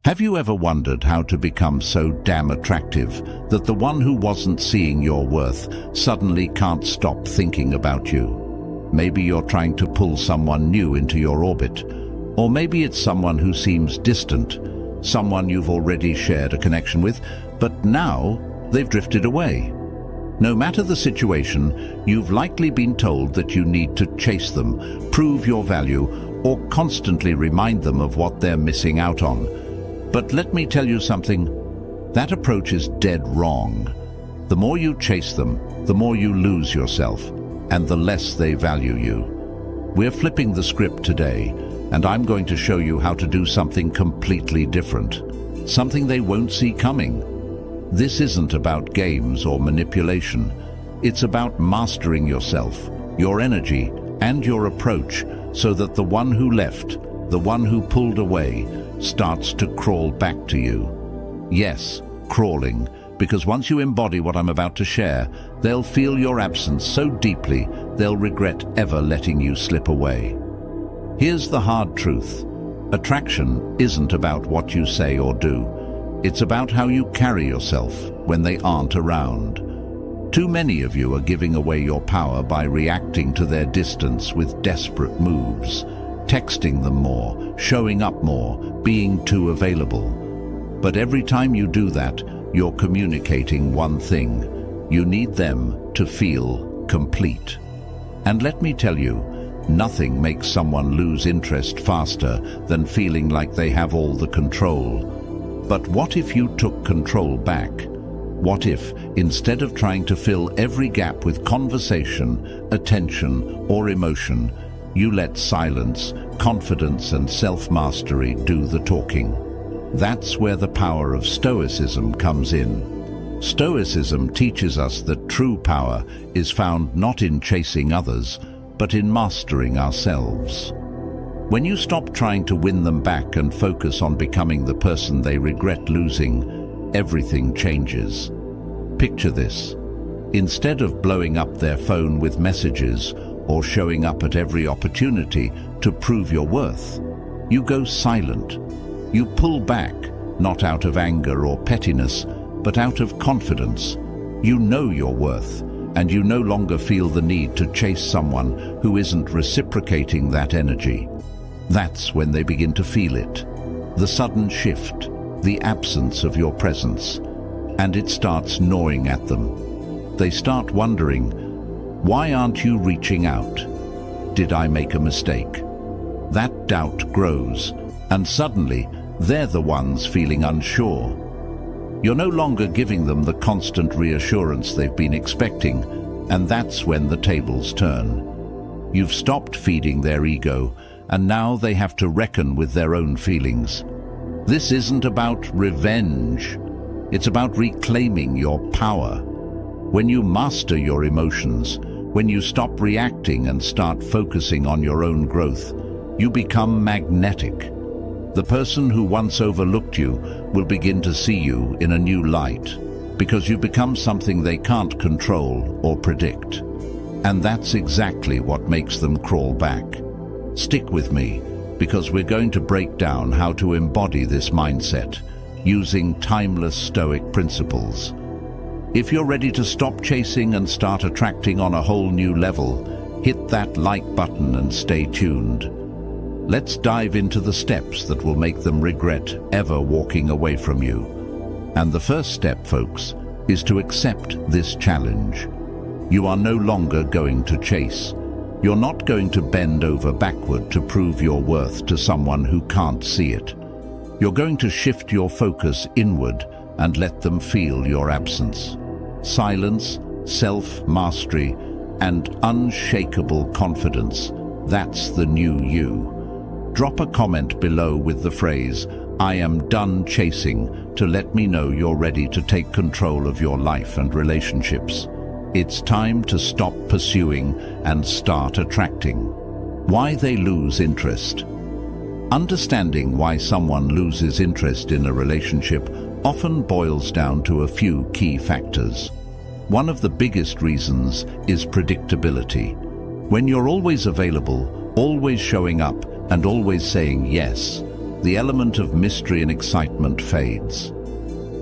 Have you ever wondered how to become so damn attractive that the one who wasn't seeing your worth suddenly can't stop thinking about you? Maybe you're trying to pull someone new into your orbit, or maybe it's someone who seems distant, someone you've already shared a connection with, but now they've drifted away. No matter the situation, you've likely been told that you need to chase them, prove your value, or constantly remind them of what they're missing out on. But let me tell you something, that approach is dead wrong. The more you chase them, the more you lose yourself, and the less they value you. We're flipping the script today, and I'm going to show you how to do something completely different, something they won't see coming. This isn't about games or manipulation. It's about mastering yourself, your energy, and your approach so that the one who left, the one who pulled away, starts to crawl back to you. Yes, crawling, because once you embody what I'm about to share, they'll feel your absence so deeply they'll regret ever letting you slip away. Here's the hard truth. Attraction isn't about what you say or do. It's about how you carry yourself when they aren't around. Too many of you are giving away your power by reacting to their distance with desperate moves, texting them more, showing up more, being too available. But every time you do that, you're communicating one thing. You need them to feel complete. And let me tell you, nothing makes someone lose interest faster than feeling like they have all the control. But what if you took control back? What if, instead of trying to fill every gap with conversation, attention, or emotion, you let silence, confidence, and self-mastery do the talking? That's where the power of Stoicism comes in. Stoicism teaches us that true power is found not in chasing others, but in mastering ourselves. When you stop trying to win them back and focus on becoming the person they regret losing, everything changes. Picture this. Instead of blowing up their phone with messages or showing up at every opportunity to prove your worth, you go silent. You pull back, not out of anger or pettiness, but out of confidence. You know your worth, and you no longer feel the need to chase someone who isn't reciprocating that energy. That's when they begin to feel it. The sudden shift, the absence of your presence, and it starts gnawing at them. They start wondering, why aren't you reaching out? Did I make a mistake? That doubt grows, and suddenly they're the ones feeling unsure. You're no longer giving them the constant reassurance they've been expecting, and that's when the tables turn. You've stopped feeding their ego, and now they have to reckon with their own feelings. This isn't about revenge. It's about reclaiming your power. When you master your emotions, when you stop reacting and start focusing on your own growth, you become magnetic. The person who once overlooked you will begin to see you in a new light, because you become something they can't control or predict. And that's exactly what makes them crawl back. Stick with me, because we're going to break down how to embody this mindset using timeless Stoic principles. If you're ready to stop chasing and start attracting on a whole new level, hit that like button and stay tuned. Let's dive into the steps that will make them regret ever walking away from you. And the first step, folks, is to accept this challenge. You are no longer going to chase. You're not going to bend over backward to prove your worth to someone who can't see it. You're going to shift your focus inward and let them feel your absence. Silence, self-mastery, and unshakable confidence. That's the new you. Drop a comment below with the phrase, "I am done chasing," to let me know you're ready to take control of your life and relationships. It's time to stop pursuing and start attracting. Why they lose interest. Understanding why someone loses interest in a relationship often boils down to a few key factors. One of the biggest reasons is predictability. When you're always available, always showing up, and always saying yes, the element of mystery and excitement fades.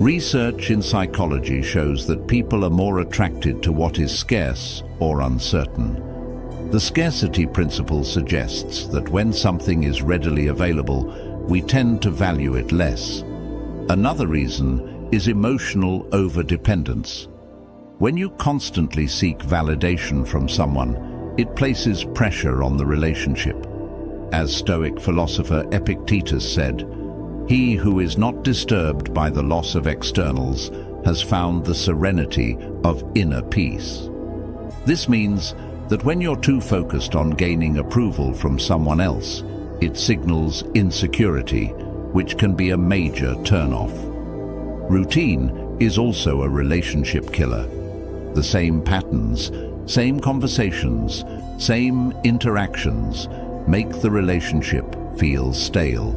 Research in psychology shows that people are more attracted to what is scarce or uncertain. The scarcity principle suggests that when something is readily available, we tend to value it less. Another reason is emotional overdependence. When you constantly seek validation from someone, it places pressure on the relationship. As Stoic philosopher Epictetus said, "He who is not disturbed by the loss of externals has found the serenity of inner peace." This means that when you're too focused on gaining approval from someone else, it signals insecurity, which can be a major turn-off. Routine is also a relationship killer. The same patterns, same conversations, same interactions make the relationship feel stale.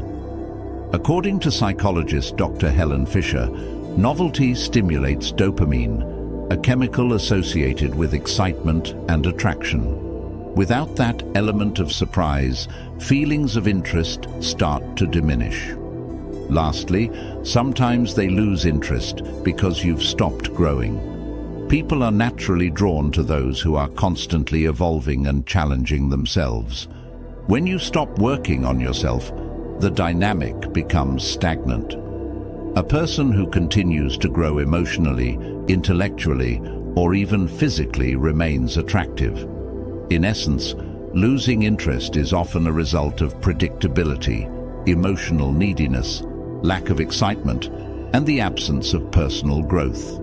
According to psychologist Dr. Helen Fisher, novelty stimulates dopamine, a chemical associated with excitement and attraction. Without that element of surprise, feelings of interest start to diminish. Lastly, sometimes they lose interest because you've stopped growing. People are naturally drawn to those who are constantly evolving and challenging themselves. When you stop working on yourself, the dynamic becomes stagnant. A person who continues to grow emotionally, intellectually, or even physically remains attractive. In essence, losing interest is often a result of predictability, emotional neediness, lack of excitement, and the absence of personal growth.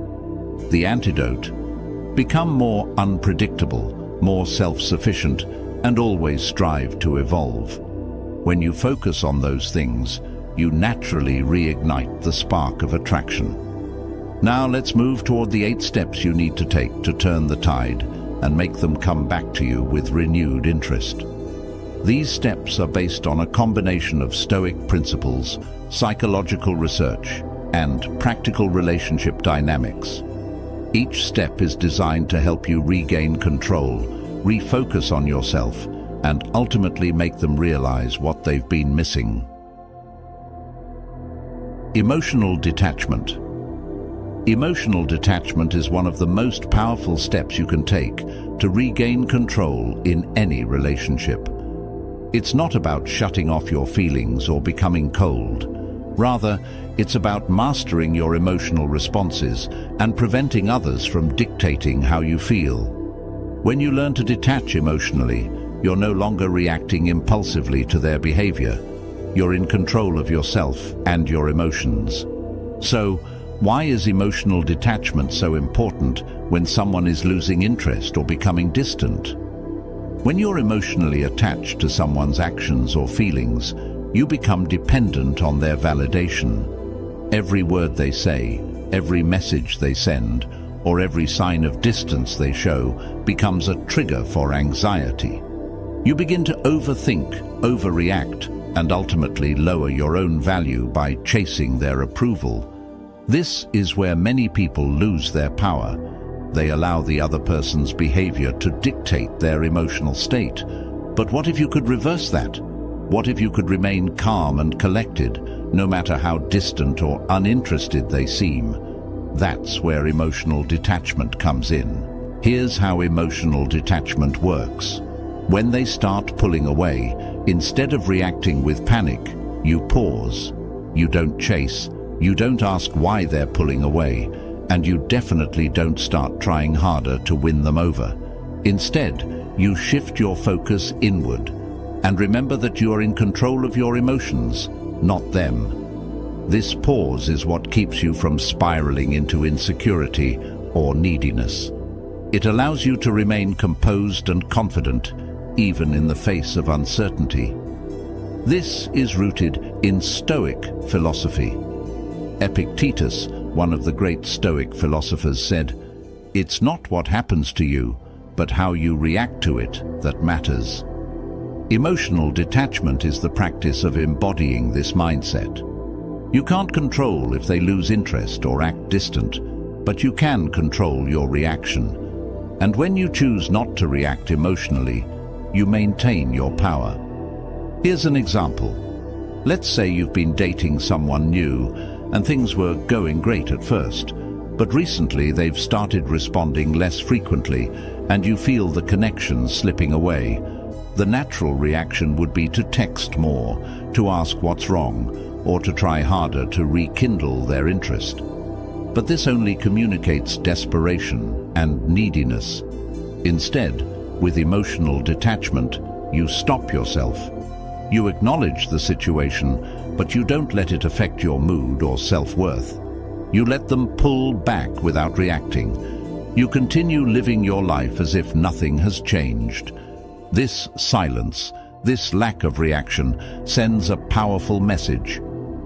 The antidote: become more unpredictable, more self-sufficient, and always strive to evolve. When you focus on those things, you naturally reignite the spark of attraction. Now let's move toward the 8 steps you need to take to turn the tide and make them come back to you with renewed interest. These steps are based on a combination of Stoic principles, psychological research, and practical relationship dynamics. Each step is designed to help you regain control, refocus on yourself, and ultimately make them realize what they've been missing. Emotional detachment. Emotional detachment is one of the most powerful steps you can take to regain control in any relationship. It's not about shutting off your feelings or becoming cold. Rather, it's about mastering your emotional responses and preventing others from dictating how you feel. When you learn to detach emotionally, you're no longer reacting impulsively to their behavior. You're in control of yourself and your emotions. So, why is emotional detachment so important when someone is losing interest or becoming distant? When you're emotionally attached to someone's actions or feelings, you become dependent on their validation. Every word they say, every message they send, or every sign of distance they show becomes a trigger for anxiety. You begin to overthink, overreact, and ultimately lower your own value by chasing their approval. This is where many people lose their power. They allow the other person's behavior to dictate their emotional state. But what if you could reverse that? What if you could remain calm and collected, no matter how distant or uninterested they seem? That's where emotional detachment comes in. Here's how emotional detachment works. When they start pulling away, instead of reacting with panic, you pause. You don't chase. You don't ask why they're pulling away, and you definitely don't start trying harder to win them over. Instead, you shift your focus inward, and remember that you are in control of your emotions, not them. This pause is what keeps you from spiraling into insecurity or neediness. It allows you to remain composed and confident, even in the face of uncertainty. This is rooted in Stoic philosophy. Epictetus, one of the great Stoic philosophers, said, "It's not what happens to you, but how you react to it that matters." Emotional detachment is the practice of embodying this mindset. You can't control if they lose interest or act distant, but you can control your reaction. And when you choose not to react emotionally, you maintain your power. Here's an example. Let's say you've been dating someone new and things were going great at first, but recently they've started responding less frequently and you feel the connection slipping away. The natural reaction would be to text more, to ask what's wrong, or to try harder to rekindle their interest. But this only communicates desperation and neediness. Instead, with emotional detachment, you stop yourself. You acknowledge the situation, but you don't let it affect your mood or self-worth. You let them pull back without reacting. You continue living your life as if nothing has changed. This silence, this lack of reaction, sends a powerful message.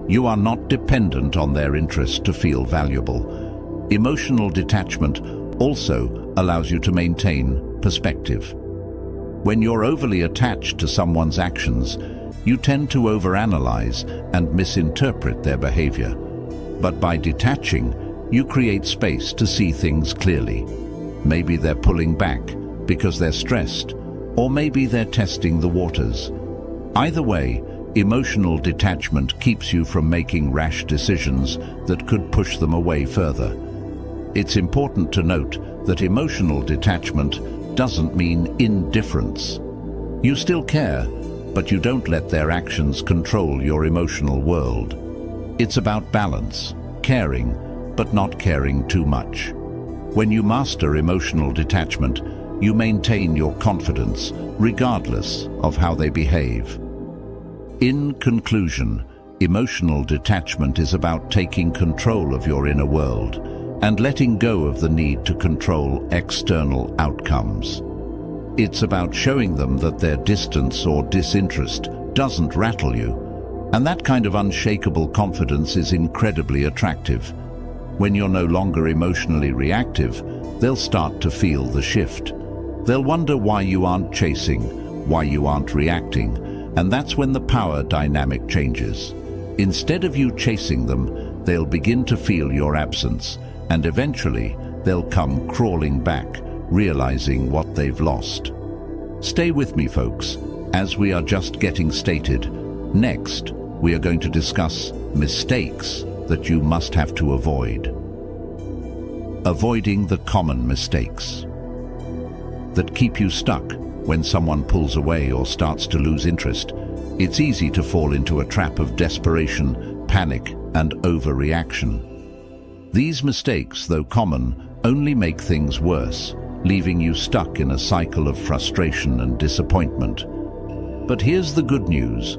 You are not dependent on their interest to feel valuable. Emotional detachment also allows you to maintain perspective. When you're overly attached to someone's actions, you tend to overanalyze and misinterpret their behavior. But by detaching, you create space to see things clearly. Maybe they're pulling back because they're stressed, or maybe they're testing the waters. Either way, emotional detachment keeps you from making rash decisions that could push them away further. It's important to note that emotional detachment doesn't mean indifference. You still care, but you don't let their actions control your emotional world. It's about balance, caring, but not caring too much. When you master emotional detachment, you maintain your confidence, regardless of how they behave. In conclusion, emotional detachment is about taking control of your inner world and letting go of the need to control external outcomes. It's about showing them that their distance or disinterest doesn't rattle you, and that kind of unshakable confidence is incredibly attractive. When you're no longer emotionally reactive, they'll start to feel the shift. They'll wonder why you aren't chasing, why you aren't reacting, and that's when the power dynamic changes. Instead of you chasing them, they'll begin to feel your absence, and eventually they'll come crawling back, realizing what they've lost. Stay with me, folks, as we are just getting started. Next, we are going to discuss mistakes that you must have to avoid. Avoiding the common mistakes that keep you stuck when someone pulls away or starts to lose interest. It's easy to fall into a trap of desperation, panic, and overreaction. These mistakes, though common, only make things worse, leaving you stuck in a cycle of frustration and disappointment. But here's the good news.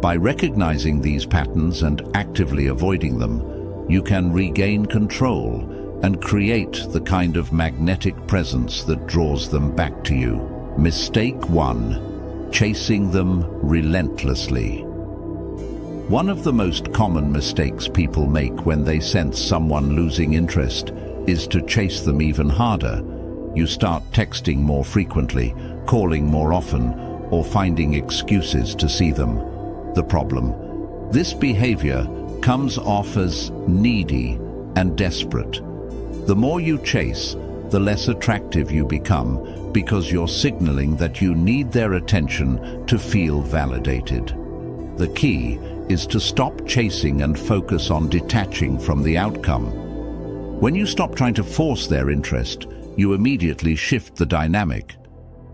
By recognizing these patterns and actively avoiding them, you can regain control and create the kind of magnetic presence that draws them back to you. Mistake 1. Chasing them relentlessly. One of the most common mistakes people make when they sense someone losing interest is to chase them even harder. You start texting more frequently, calling more often, or finding excuses to see them. The problem: this behavior comes off as needy and desperate. The more you chase, the less attractive you become because you're signaling that you need their attention to feel validated. The key is to stop chasing and focus on detaching from the outcome. When you stop trying to force their interest, you immediately shift the dynamic.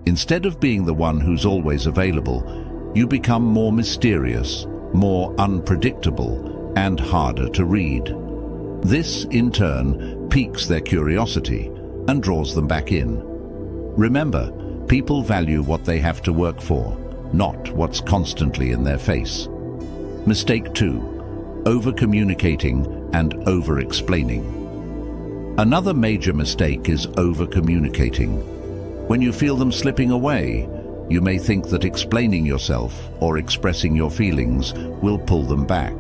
Instead of being the one who's always available, you become more mysterious, more unpredictable, and harder to read. This, in turn, piques their curiosity and draws them back in. Remember, people value what they have to work for, not what's constantly in their face. Mistake 2. Over-communicating and over-explaining. Another major mistake is over-communicating. When you feel them slipping away, you may think that explaining yourself or expressing your feelings will pull them back.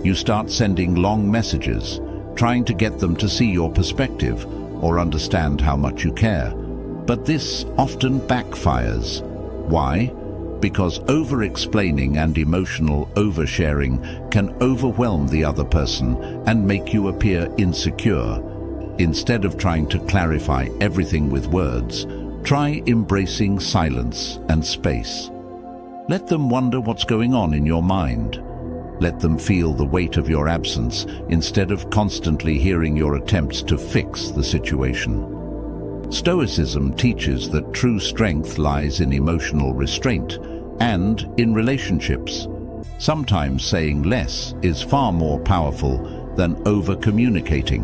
You start sending long messages, trying to get them to see your perspective or understand how much you care. But this often backfires. Why? Because over-explaining and emotional oversharing can overwhelm the other person and make you appear insecure. Instead of trying to clarify everything with words, try embracing silence and space. Let them wonder what's going on in your mind. Let them feel the weight of your absence instead of constantly hearing your attempts to fix the situation. Stoicism teaches that true strength lies in emotional restraint and in relationships. Sometimes saying less is far more powerful than over-communicating.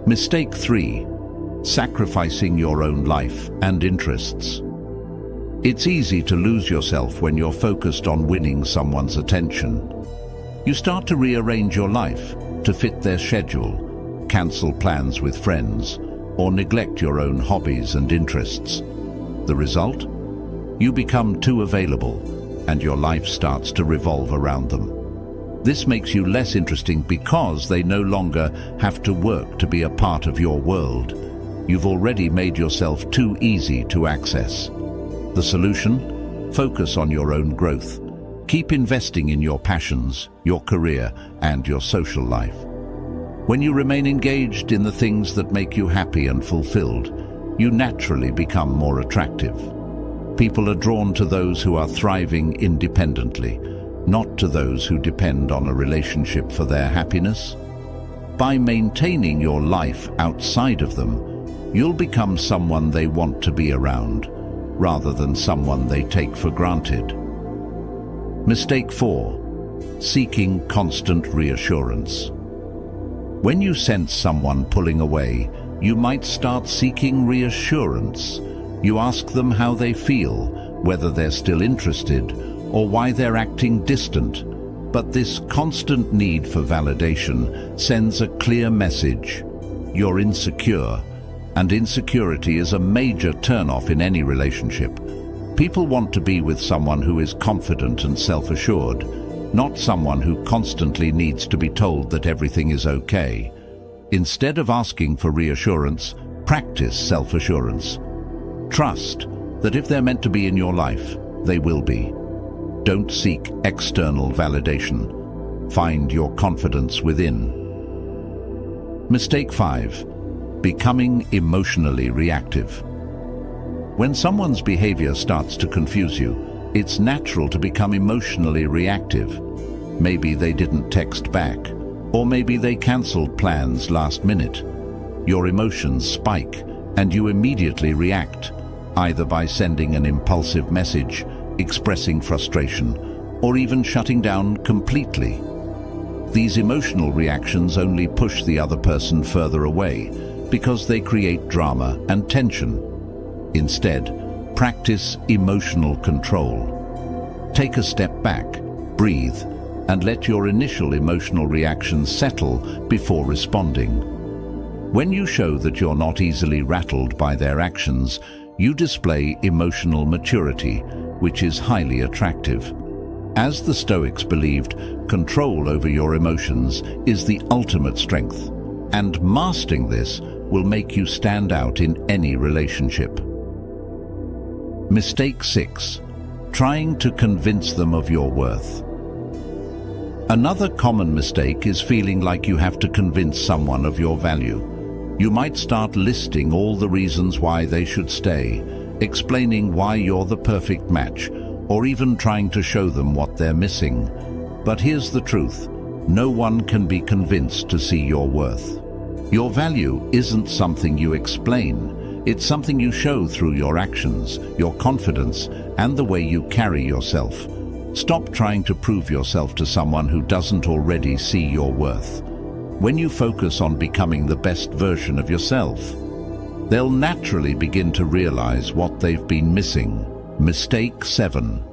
Mistake 3. Sacrificing your own life and interests. It's easy to lose yourself when you're focused on winning someone's attention. You start to rearrange your life to fit their schedule, cancel plans with friends, or neglect your own hobbies and interests. The result? You become too available, and your life starts to revolve around them. This makes you less interesting because they no longer have to work to be a part of your world. You've already made yourself too easy to access. The solution? Focus on your own growth. Keep investing in your passions, your career, and your social life. When you remain engaged in the things that make you happy and fulfilled, you naturally become more attractive. People are drawn to those who are thriving independently, not to those who depend on a relationship for their happiness. By maintaining your life outside of them, you'll become someone they want to be around, rather than someone they take for granted. Mistake 4. Seeking constant reassurance. When you sense someone pulling away, you might start seeking reassurance. You ask them how they feel, whether they're still interested, or why they're acting distant. But this constant need for validation sends a clear message. You're insecure, and insecurity is a major turn-off in any relationship. People want to be with someone who is confident and self-assured, not someone who constantly needs to be told that everything is okay. Instead of asking for reassurance, practice self-assurance. Trust that if they're meant to be in your life, they will be. Don't seek external validation. Find your confidence within. Mistake 5. Becoming emotionally reactive. When someone's behavior starts to confuse you, it's natural to become emotionally reactive. Maybe they didn't text back, or maybe they cancelled plans last minute. Your emotions spike, and you immediately react, either by sending an impulsive message, expressing frustration, or even shutting down completely. These emotional reactions only push the other person further away because they create drama and tension. Instead, practice emotional control. Take a step back, breathe, and let your initial emotional reactions settle before responding. When you show that you're not easily rattled by their actions, you display emotional maturity, which is highly attractive. As the Stoics believed, control over your emotions is the ultimate strength, and mastering this will make you stand out in any relationship. Mistake 6. Trying to convince them of your worth. Another common mistake is feeling like you have to convince someone of your value. You might start listing all the reasons why they should stay, explaining why you're the perfect match, or even trying to show them what they're missing. But here's the truth: no one can be convinced to see your worth. Your value isn't something you explain. It's something you show through your actions, your confidence, and the way you carry yourself. Stop trying to prove yourself to someone who doesn't already see your worth. When you focus on becoming the best version of yourself, they'll naturally begin to realize what they've been missing. Mistake 7.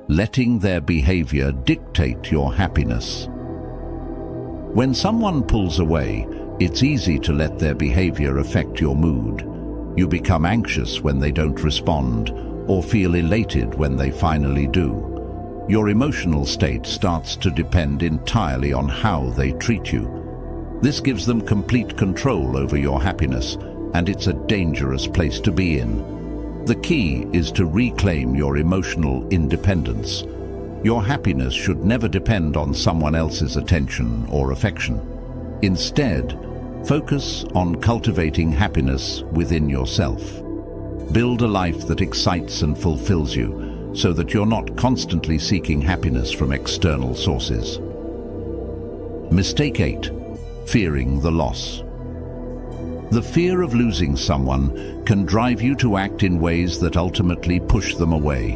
Letting their behavior dictate your happiness. When someone pulls away, it's easy to let their behavior affect your mood. You become anxious when they don't respond, or feel elated when they finally do. Your emotional state starts to depend entirely on how they treat you. This gives them complete control over your happiness, and it's a dangerous place to be in. The key is to reclaim your emotional independence. Your happiness should never depend on someone else's attention or affection. Instead, focus on cultivating happiness within yourself. Build a life that excites and fulfills you, so that you're not constantly seeking happiness from external sources. Mistake 8. Fearing the loss. The fear of losing someone can drive you to act in ways that ultimately push them away.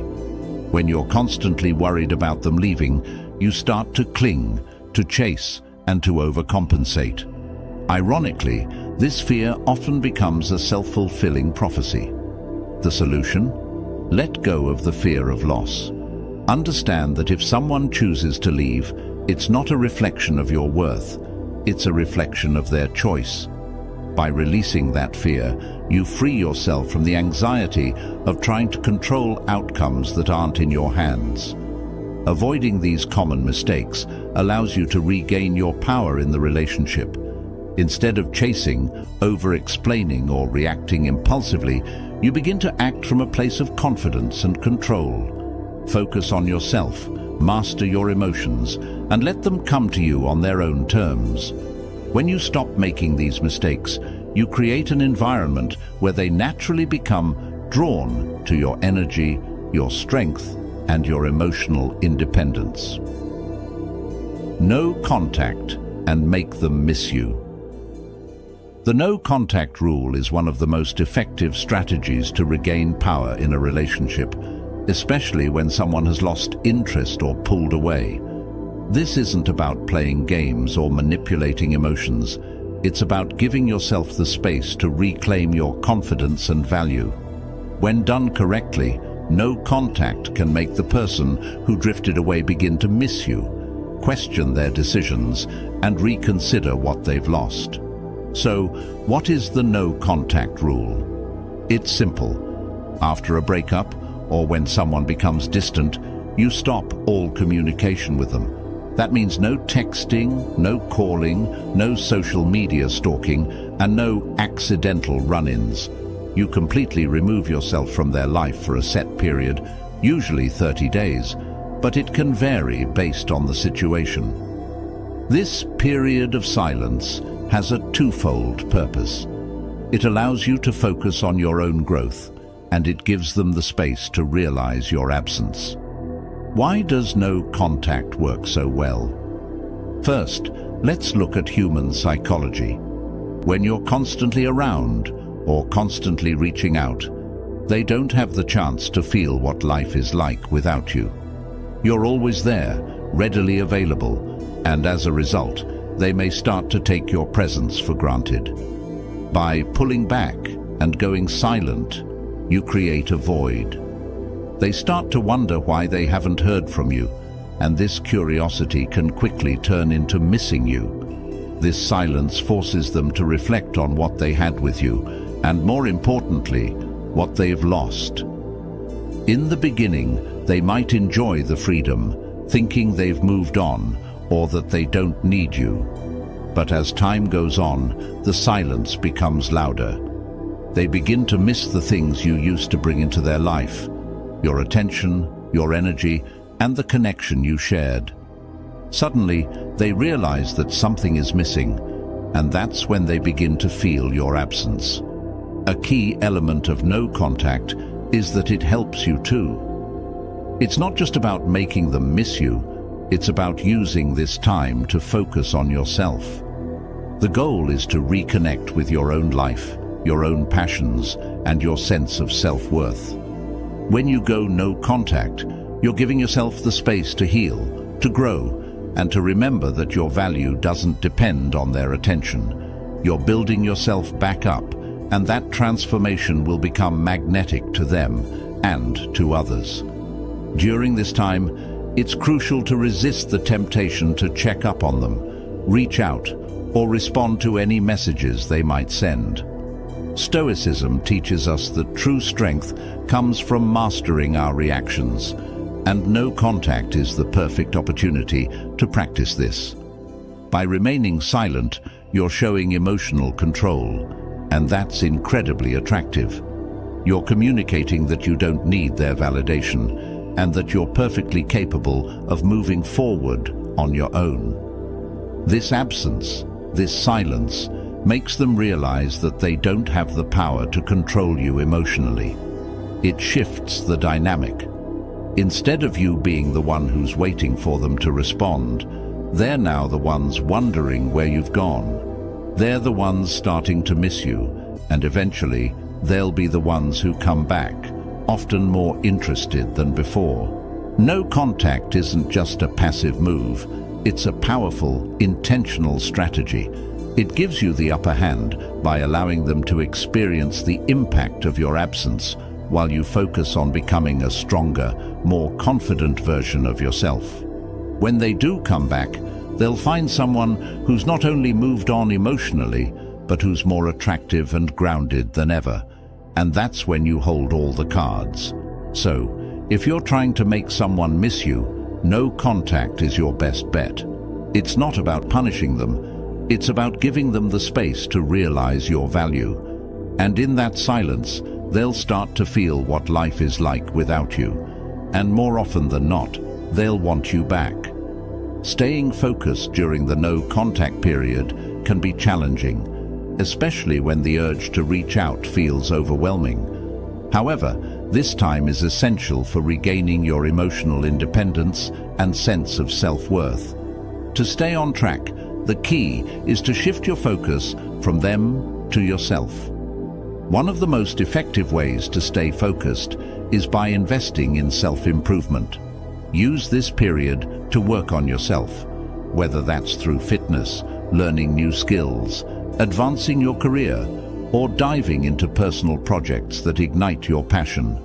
When you're constantly worried about them leaving, you start to cling, to chase, and to overcompensate. Ironically, this fear often becomes a self-fulfilling prophecy. The solution? Let go of the fear of loss. Understand that if someone chooses to leave, it's not a reflection of your worth, it's a reflection of their choice. By releasing that fear, you free yourself from the anxiety of trying to control outcomes that aren't in your hands. Avoiding these common mistakes allows you to regain your power in the relationship. Instead of chasing, over-explaining, or reacting impulsively, you begin to act from a place of confidence and control. Focus on yourself, master your emotions, and let them come to you on their own terms. When you stop making these mistakes, you create an environment where they naturally become drawn to your energy, your strength, and your emotional independence. No contact and make them miss you. The no contact rule is one of the most effective strategies to regain power in a relationship, especially when someone has lost interest or pulled away. This isn't about playing games or manipulating emotions. It's about giving yourself the space to reclaim your confidence and value. When done correctly, no contact can make the person who drifted away begin to miss you, question their decisions, and reconsider what they've lost. So, what is the no contact rule? It's simple. After a breakup, or when someone becomes distant, you stop all communication with them. That means no texting, no calling, no social media stalking, and no accidental run-ins. You completely remove yourself from their life for a set period, usually 30 days, but it can vary based on the situation. This period of silence has a twofold purpose. It allows you to focus on your own growth, and it gives them the space to realize your absence. Why does no contact work so well? First, let's look at human psychology. When you're constantly around or constantly reaching out, they don't have the chance to feel what life is like without you. You're always there, readily available, and as a result, they may start to take your presence for granted. By pulling back and going silent, you create a void. They start to wonder why they haven't heard from you, and this curiosity can quickly turn into missing you. This silence forces them to reflect on what they had with you, and more importantly, what they've lost. In the beginning, they might enjoy the freedom, thinking they've moved on, or that they don't need you. But as time goes on, the silence becomes louder. They begin to miss the things you used to bring into their life, your attention, your energy, and the connection you shared. Suddenly, they realize that something is missing, and that's when they begin to feel your absence. A key element of no contact is that it helps you too. It's not just about making them miss you, it's about using this time to focus on yourself. The goal is to reconnect with your own life, your own passions, and your sense of self-worth. When you go no contact, you're giving yourself the space to heal, to grow, and to remember that your value doesn't depend on their attention. You're building yourself back up, and that transformation will become magnetic to them and to others. During this time, it's crucial to resist the temptation to check up on them, reach out, or respond to any messages they might send. Stoicism teaches us that true strength comes from mastering our reactions, and no contact is the perfect opportunity to practice this. By remaining silent, you're showing emotional control, and that's incredibly attractive. You're communicating that you don't need their validation, and that you're perfectly capable of moving forward on your own. This absence, this silence, makes them realize that they don't have the power to control you emotionally. It shifts the dynamic. Instead of you being the one who's waiting for them to respond, they're now the ones wondering where you've gone. They're the ones starting to miss you, and eventually they'll be the ones who come back, often more interested than before. No contact isn't just a passive move, it's a powerful, intentional strategy. It gives you the upper hand by allowing them to experience the impact of your absence while you focus on becoming a stronger, more confident version of yourself. When they do come back, they'll find someone who's not only moved on emotionally, but who's more attractive and grounded than ever. And that's when you hold all the cards. So, if you're trying to make someone miss you, no contact is your best bet. It's not about punishing them, it's about giving them the space to realize your value. And in that silence, they'll start to feel what life is like without you. And more often than not, they'll want you back. Staying focused during the no-contact period can be challenging, especially when the urge to reach out feels overwhelming. However, this time is essential for regaining your emotional independence and sense of self-worth. To stay on track, the key is to shift your focus from them to yourself. One of the most effective ways to stay focused is by investing in self-improvement. Use this period to work on yourself, whether that's through fitness, learning new skills, advancing your career, or diving into personal projects that ignite your passion.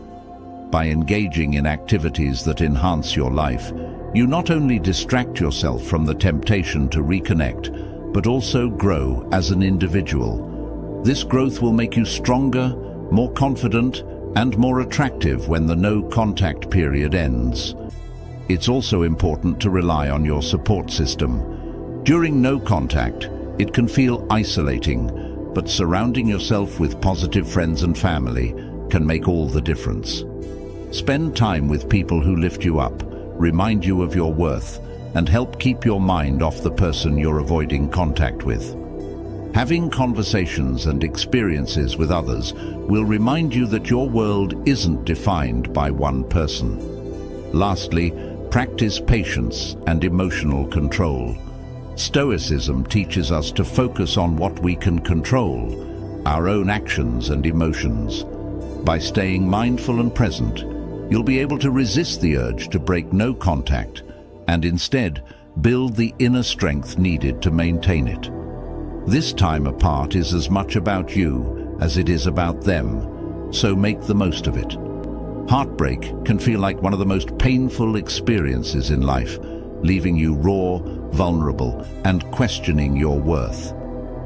By engaging in activities that enhance your life, you not only distract yourself from the temptation to reconnect, but also grow as an individual. This growth will make you stronger, more confident, and more attractive when the no-contact period ends. It's also important to rely on your support system. During no contact, it can feel isolating, but surrounding yourself with positive friends and family can make all the difference. Spend time with people who lift you up, remind you of your worth, and help keep your mind off the person you're avoiding contact with. Having conversations and experiences with others will remind you that your world isn't defined by one person. Lastly, practice patience and emotional control. Stoicism teaches us to focus on what we can control, our own actions and emotions. By staying mindful and present, you'll be able to resist the urge to break no contact and instead build the inner strength needed to maintain it. This time apart is as much about you as it is about them, so make the most of it. Heartbreak can feel like one of the most painful experiences in life, leaving you raw, vulnerable, and questioning your worth.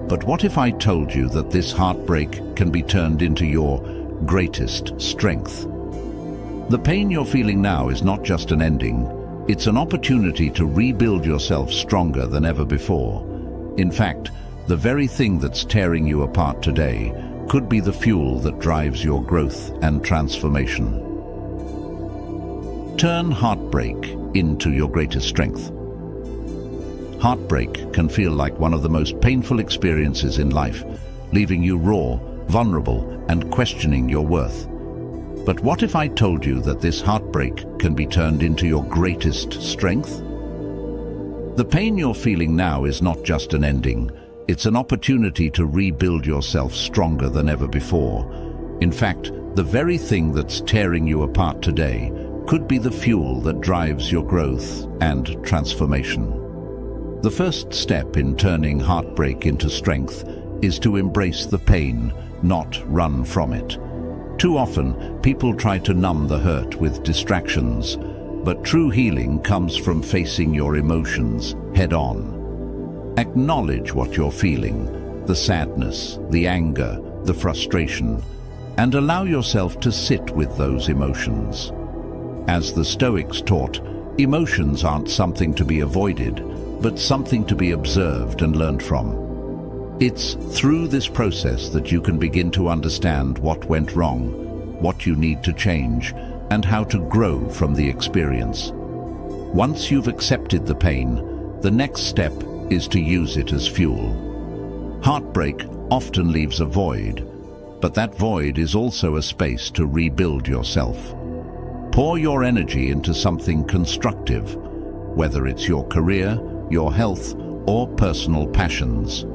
But what if I told you that this heartbreak can be turned into your greatest strength? The pain you're feeling now is not just an ending, it's an opportunity to rebuild yourself stronger than ever before. In fact, the very thing that's tearing you apart today could be the fuel that drives your growth and transformation. Turn heartbreak into your greatest strength. Heartbreak can feel like one of the most painful experiences in life, leaving you raw, vulnerable, and questioning your worth. But what if I told you that this heartbreak can be turned into your greatest strength? The pain you're feeling now is not just an ending, it's an opportunity to rebuild yourself stronger than ever before. In fact, the very thing that's tearing you apart today could be the fuel that drives your growth and transformation. The first step in turning heartbreak into strength is to embrace the pain, not run from it. Too often, people try to numb the hurt with distractions, but true healing comes from facing your emotions head-on. Acknowledge what you're feeling, the sadness, the anger, the frustration, and allow yourself to sit with those emotions. As the Stoics taught, emotions aren't something to be avoided, but something to be observed and learned from. It's through this process that you can begin to understand what went wrong, what you need to change, and how to grow from the experience. Once you've accepted the pain, the next step is to use it as fuel. Heartbreak often leaves a void, but that void is also a space to rebuild yourself. Pour your energy into something constructive, whether it's your career, your health, or personal passions.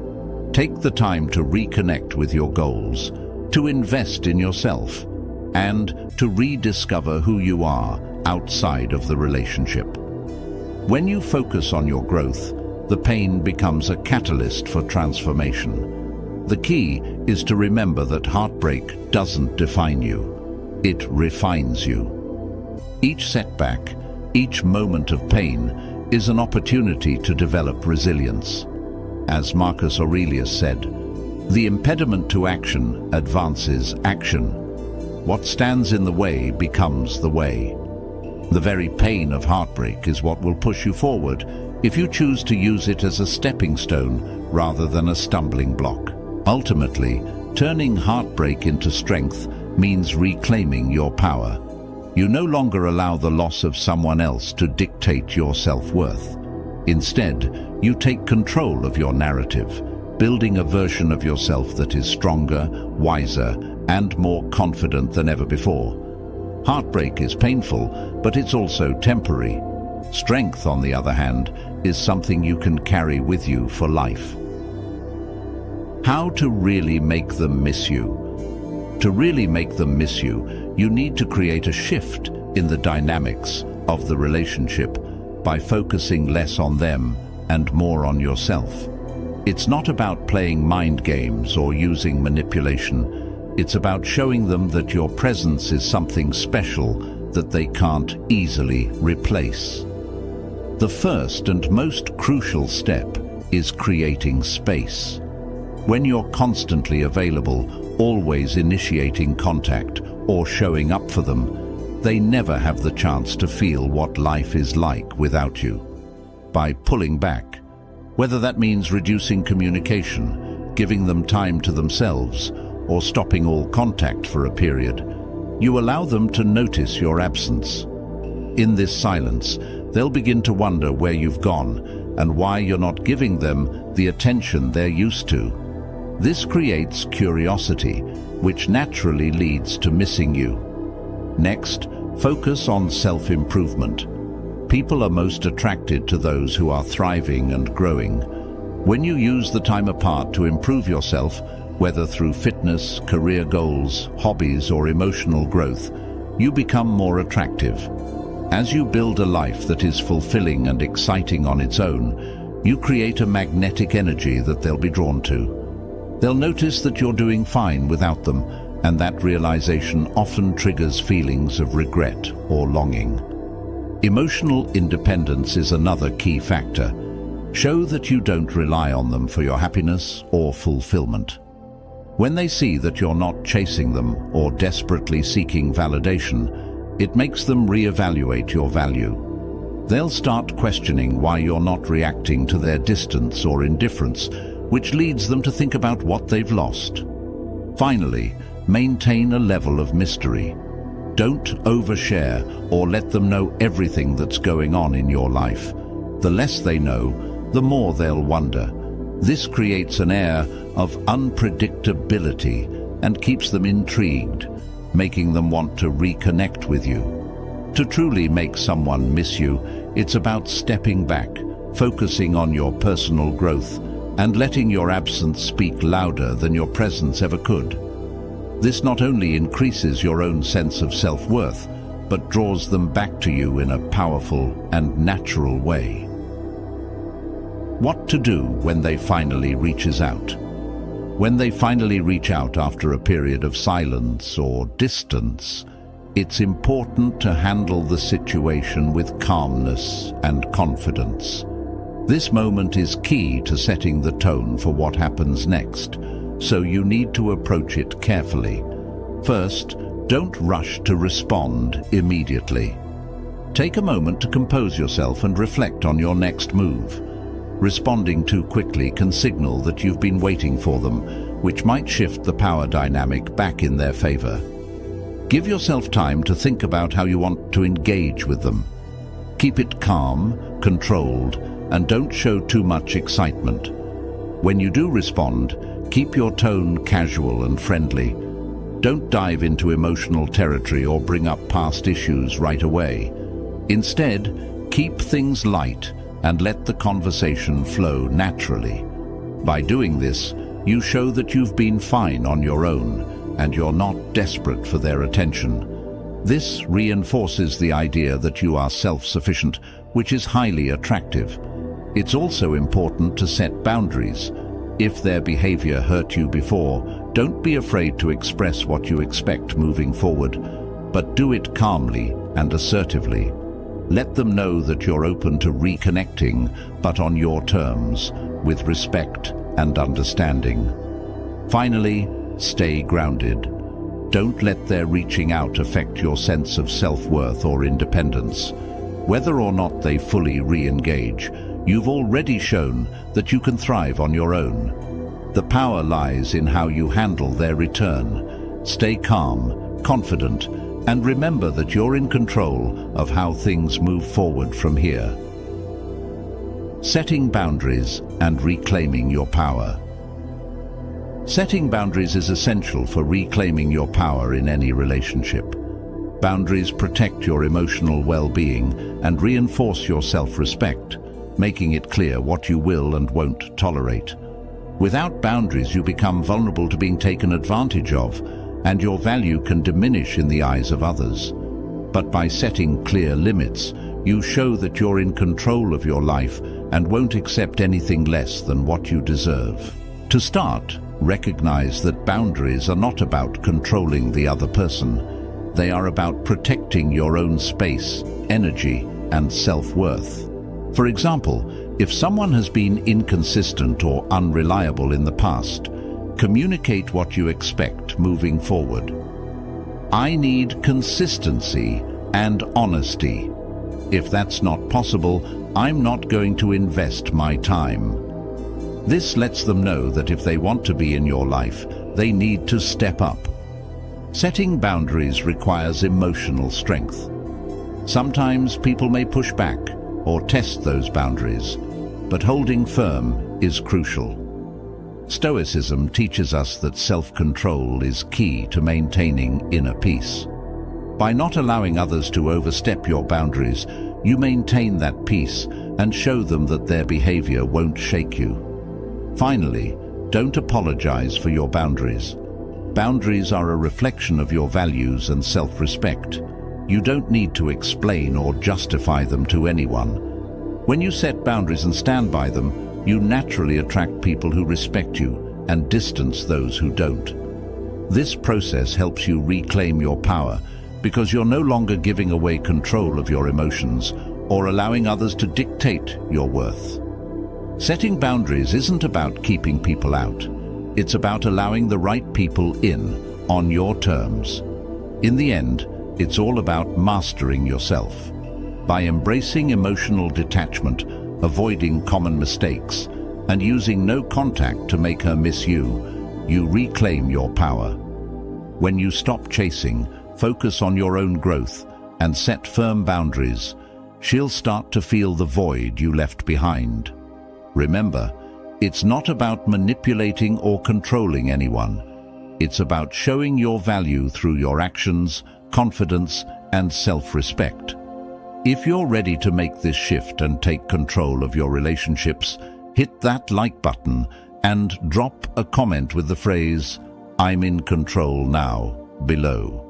Take the time to reconnect with your goals, to invest in yourself, and to rediscover who you are outside of the relationship. When you focus on your growth, the pain becomes a catalyst for transformation. The key is to remember that heartbreak doesn't define you. It refines you. Each setback, each moment of pain, is an opportunity to develop resilience. As Marcus Aurelius said, "The impediment to action advances action. What stands in the way becomes the way." The very pain of heartbreak is what will push you forward if you choose to use it as a stepping stone rather than a stumbling block. Ultimately, turning heartbreak into strength means reclaiming your power. You no longer allow the loss of someone else to dictate your self-worth. Instead, you take control of your narrative, building a version of yourself that is stronger, wiser, and more confident than ever before. Heartbreak is painful, but it's also temporary. Strength, on the other hand, is something you can carry with you for life. How to really make them miss you? To really make them miss you, you need to create a shift in the dynamics of the relationship by focusing less on them and more on yourself. It's not about playing mind games or using manipulation. It's about showing them that your presence is something special that they can't easily replace. The first and most crucial step is creating space. When you're constantly available, always initiating contact or showing up for them, they never have the chance to feel what life is like without you. By pulling back, whether that means reducing communication, giving them time to themselves, or stopping all contact for a period, you allow them to notice your absence. In this silence, they'll begin to wonder where you've gone and why you're not giving them the attention they're used to. This creates curiosity, which naturally leads to missing you. Next, focus on self-improvement. People are most attracted to those who are thriving and growing. When you use the time apart to improve yourself, whether through fitness, career goals, hobbies, or emotional growth, you become more attractive. As you build a life that is fulfilling and exciting on its own, you create a magnetic energy that they'll be drawn to. They'll notice that you're doing fine without them, and that realization often triggers feelings of regret or longing. Emotional independence is another key factor. Show that you don't rely on them for your happiness or fulfillment. When they see that you're not chasing them or desperately seeking validation, it makes them reevaluate your value. They'll start questioning why you're not reacting to their distance or indifference, which leads them to think about what they've lost. Finally, maintain a level of mystery. Don't overshare or let them know everything that's going on in your life. The less they know, the more they'll wonder. This creates an air of unpredictability and keeps them intrigued, making them want to reconnect with you. To truly make someone miss you, it's about stepping back, focusing on your personal growth, and letting your absence speak louder than your presence ever could. This not only increases your own sense of self-worth, but draws them back to you in a powerful and natural way. What to do when they finally reaches out? When they finally reach out after a period of silence or distance, it's important to handle the situation with calmness and confidence. This moment is key to setting the tone for what happens next, so you need to approach it carefully. First, don't rush to respond immediately. Take a moment to compose yourself and reflect on your next move. Responding too quickly can signal that you've been waiting for them, which might shift the power dynamic back in their favor. Give yourself time to think about how you want to engage with them. Keep it calm, controlled, and don't show too much excitement. When you do respond, keep your tone casual and friendly. Don't dive into emotional territory or bring up past issues right away. Instead, keep things light and let the conversation flow naturally. By doing this, you show that you've been fine on your own and you're not desperate for their attention. This reinforces the idea that you are self-sufficient, which is highly attractive. It's also important to set boundaries. If their behavior hurt you before, don't be afraid to express what you expect moving forward, but do it calmly and assertively. Let them know that you're open to reconnecting, but on your terms, with respect and understanding. Finally, stay grounded. Don't let their reaching out affect your sense of self-worth or independence. Whether or not they fully re-engage, you've already shown that you can thrive on your own. The power lies in how you handle their return. Stay calm, confident, and remember that you're in control of how things move forward from here. Setting boundaries and reclaiming your power. Setting boundaries is essential for reclaiming your power in any relationship. Boundaries protect your emotional well-being and reinforce your self-respect, making it clear what you will and won't tolerate. Without boundaries, you become vulnerable to being taken advantage of, and your value can diminish in the eyes of others. But by setting clear limits, you show that you're in control of your life and won't accept anything less than what you deserve. To start, recognize that boundaries are not about controlling the other person. They are about protecting your own space, energy, and self-worth. For example, if someone has been inconsistent or unreliable in the past, communicate what you expect moving forward. I need consistency and honesty. If that's not possible, I'm not going to invest my time. This lets them know that if they want to be in your life, they need to step up. Setting boundaries requires emotional strength. Sometimes people may push back or test those boundaries, but holding firm is crucial. Stoicism teaches us that self-control is key to maintaining inner peace. By not allowing others to overstep your boundaries, you maintain that peace and show them that their behavior won't shake you. Finally, don't apologize for your boundaries. Boundaries are a reflection of your values and self-respect. You don't need to explain or justify them to anyone. When you set boundaries and stand by them, you naturally attract people who respect you and distance those who don't. This process helps you reclaim your power because you're no longer giving away control of your emotions or allowing others to dictate your worth. Setting boundaries isn't about keeping people out. It's about allowing the right people in on your terms. In the end, it's all about mastering yourself. By embracing emotional detachment, avoiding common mistakes, and using no contact to make her miss you, you reclaim your power. When you stop chasing, focus on your own growth, and set firm boundaries, she'll start to feel the void you left behind. Remember, it's not about manipulating or controlling anyone. It's about showing your value through your actions, confidence, and self-respect. If you're ready to make this shift and take control of your relationships, hit that like button and drop a comment with the phrase, "I'm in control now," below.